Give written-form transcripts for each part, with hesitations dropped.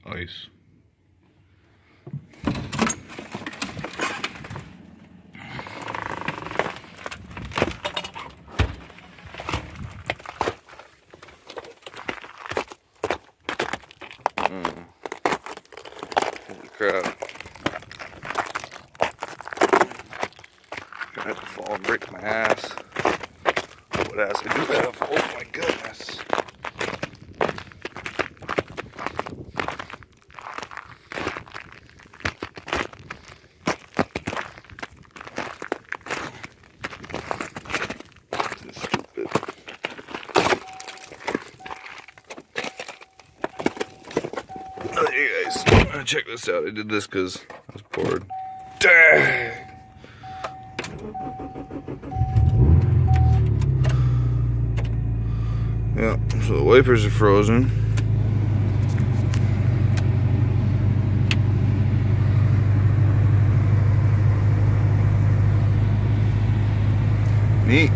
ice. Holy crap. Gonna have to fall and break my ass. What ass I do have? Oh my goodness. This is stupid. Oh, you guys, check this out. I did this because I was bored. Dang! Yeah, so the wipers are frozen. Neat.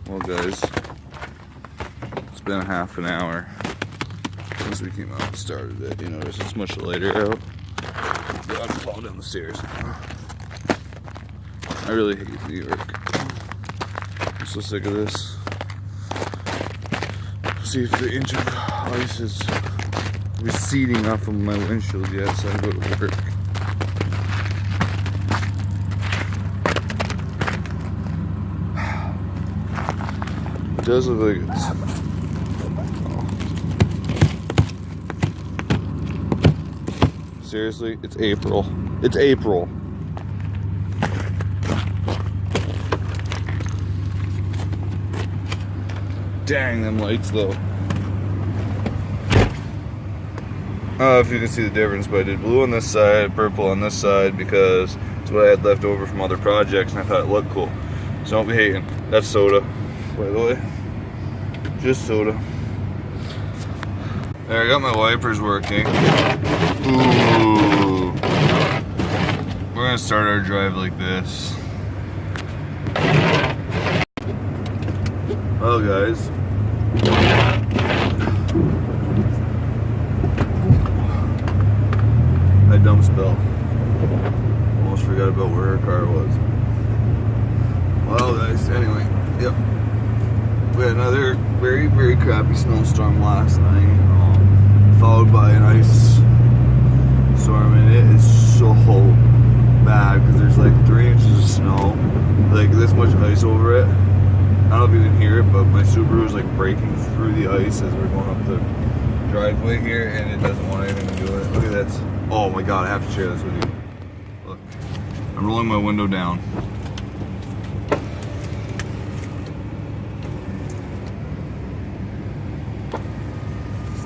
Well guys, it's been a half an hour since we came out and started it. You notice it's much later out. God, I'm falling down the stairs. I really hate New York. I'm so sick of this. See if the inch of ice is receding off of my windshield yet, so I go to work. It does look like it's... Seriously, it's April. It's April. Dang, them lights though. I don't know if you can see the difference, but I did blue on this side, purple on this side because it's what I had left over from other projects and I thought it looked cool. So don't be hating. That's soda, by the way. Just soda. There, I got my wipers working. Ooh. We're gonna start our drive like this. Well guys, I dumb spell. Almost forgot about where her car was. Well guys, anyway, yep. We had another very, very crappy snowstorm last night, followed by an ice storm, and it is so bad because there's like 3 inches of snow, like this much ice over it. I don't know if you can hear it, but my Subaru is like breaking through the ice as we're going up the driveway here, and it doesn't want anything to do with it. Look at this. Oh my god, I have to share this with you. Look, I'm rolling my window down.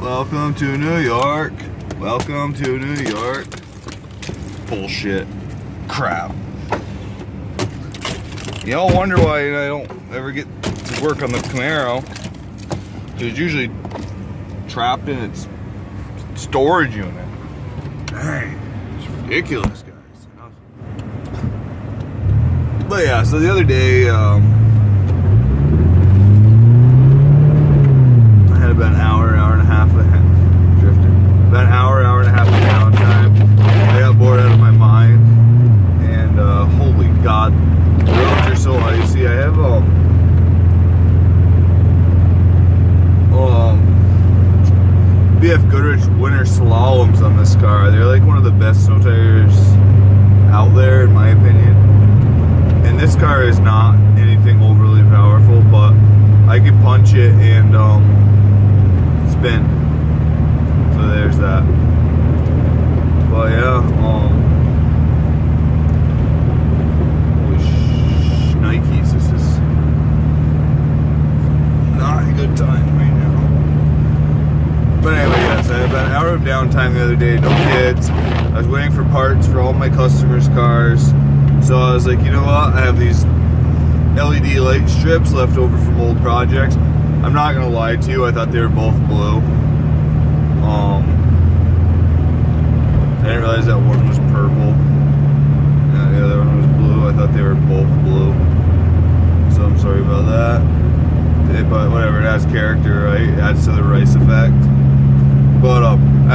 Welcome to New York. Welcome to New York. Bullshit. Crap. Y'all wonder why I don't ever get to work on the Camaro. It's usually trapped in its storage unit. Dang, it's ridiculous, guys. But yeah, so the other day, I had about an hour and a half of drifting. About an hour and a half of downtime. I got bored out of my mind, and holy god. The roads are so icy. I have BF Goodrich winter slaloms on this car. They're like one of the best snow tires out there, in my opinion. And this car is not anything overly powerful, but I can punch it and spin. So there's that. But yeah, Nikes, this is not a good time right now. But anyway, yes, I had about an hour of downtime the other day, no kids. I was waiting for parts for all my customers' cars. So I was like, you know what, I have these LED light strips left over from old projects. I'm not gonna lie to you, I thought they were both blue. I didn't realize that one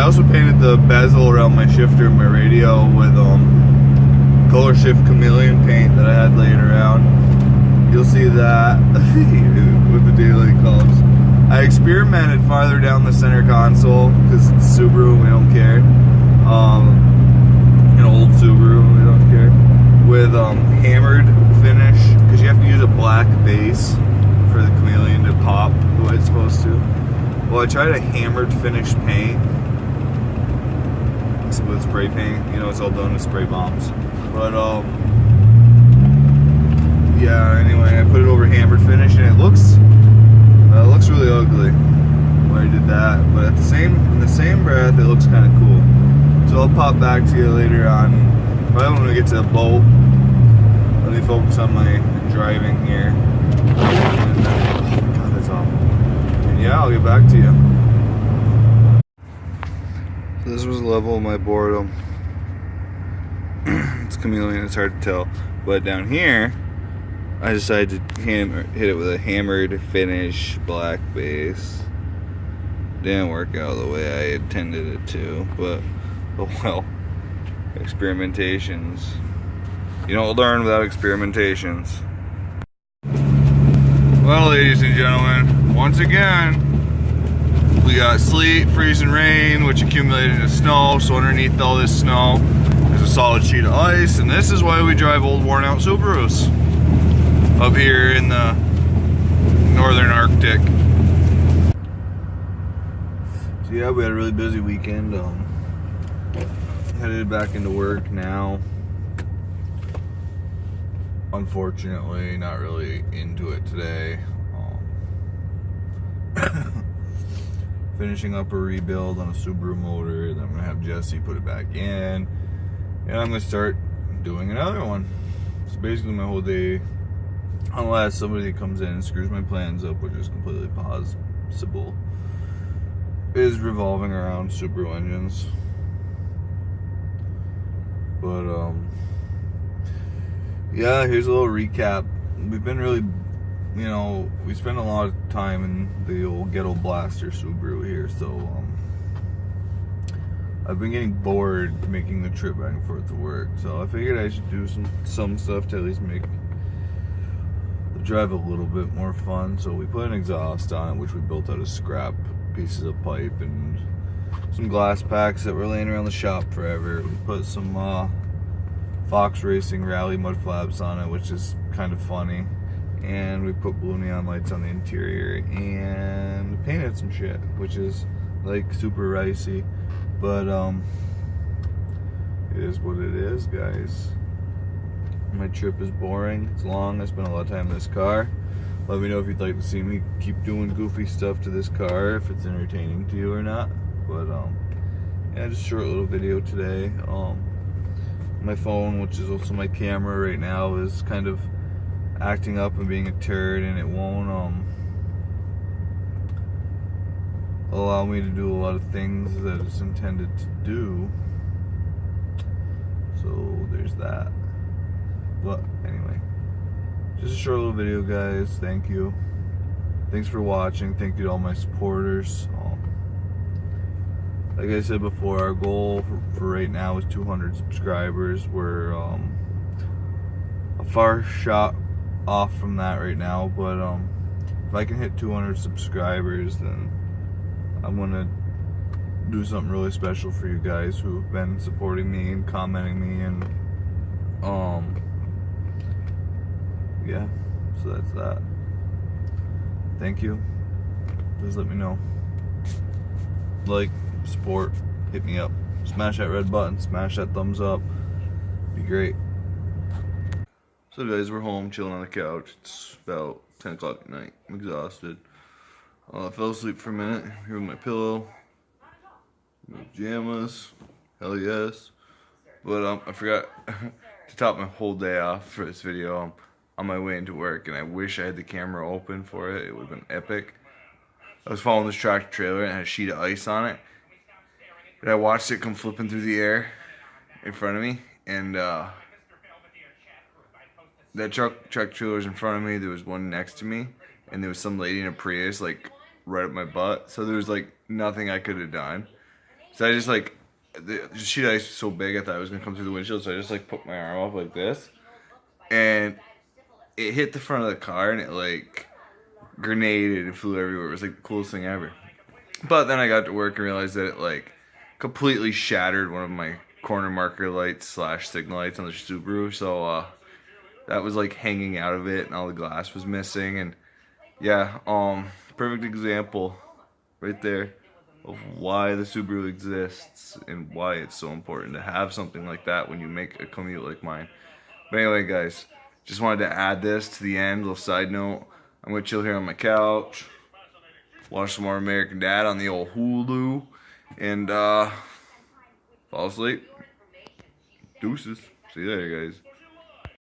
also painted the bezel around my shifter and my radio with color shift chameleon paint that I had laying around. You'll see that with the daylight colors. I experimented farther down the center console because it's Subaru and we don't care. An old Subaru and we don't care. With hammered finish, because you have to use a black base for the chameleon to pop the way it's supposed to. Well, I tried a hammered finish paint with spray paint. You know, it's all done with spray bombs. But yeah. Anyway, I put it over hammered finish, and it looks really ugly when I did that. But in the same breath, it looks kind of cool. So I'll pop back to you later on. Probably when we get to the boat. Let me focus on my driving here. And, God, that's awful. And yeah, I'll get back to you. So this was the level of my boredom. It's chameleon, it's hard to tell. But down here, I decided to hit it with a hammered finish black base. Didn't work out the way I intended it to, but oh well. Experimentations. You don't learn without experimentations. Well, ladies and gentlemen, once again, we got sleet, freezing rain, which accumulated into snow. So underneath all this snow is a solid sheet of ice, and this is why we drive old worn out Subarus up here in the northern Arctic. So yeah, we had a really busy weekend. Headed back into work now. Unfortunately, not really into it today. Finishing up a rebuild on a Subaru motor, then I'm gonna have Jesse put it back in, and I'm gonna start doing another one. So basically my whole day, unless somebody comes in and screws my plans up, which is completely possible, is revolving around Subaru engines. But yeah, here's a little recap. We've been really, you know, we spend a lot of time in the old ghetto blaster Subaru here, so I've been getting bored making the trip back and forth to work. So I figured I should do some stuff to at least make the drive a little bit more fun. So we put an exhaust on it, which we built out of scrap pieces of pipe and some glass packs that were laying around the shop forever. We put some Fox Racing Rally mud flaps on it, which is kind of funny. And we put blue neon lights on the interior and painted some shit, which is like super ricey. But it is what it is, guys. My trip is boring, it's long, I spent a lot of time in this car. Let me know if you'd like to see me keep doing goofy stuff to this car, if it's entertaining to you or not. But yeah, just a short little video today. My phone, which is also my camera right now, is kind of acting up and being a turd, and it won't allow me to do a lot of things that it's intended to do. So there's that. But anyway, just a short little video, guys. Thank you. Thanks for watching. Thank you to all my supporters. Like I said before, our goal for right now is 200 subscribers. We're a far shot off from that right now, but if I can hit 200 subscribers, then I'm gonna do something really special for you guys who've been supporting me and commenting me, and yeah, so that's that. Thank you. Please let me know. Like, support, hit me up. Smash that red button, smash that thumbs up. Be great. So guys, we're home chilling on the couch. It's about 10 o'clock at night. I'm exhausted. I fell asleep for a minute here with my pillow, my pajamas, hell yes. But I forgot to top my whole day off for this video. I'm on my way into work, and I wish I had the camera open for it. It would have been epic. I was following this tractor trailer and it had a sheet of ice on it. And I watched it come flipping through the air in front of me, and that tractor trailer was in front of me. There was one next to me, and there was some lady in a Prius like right up my butt. So there was like nothing I could have done. So I just like, the sheet of ice was so big I thought it was gonna come through the windshield, so I just like put my arm up like this, and it hit the front of the car and it like grenaded and flew everywhere. It was like the coolest thing ever. But then I got to work and realized that it like completely shattered one of my corner marker lights / signal lights on the Subaru. So that was like hanging out of it and all the glass was missing. And yeah, perfect example right there of why the Subaru exists and why it's so important to have something like that when you make a commute like mine. But anyway, guys, just wanted to add this to the end, little side note. I'm gonna chill here on my couch, watch some more American Dad on the old Hulu, and fall asleep. Deuces. See you later, guys.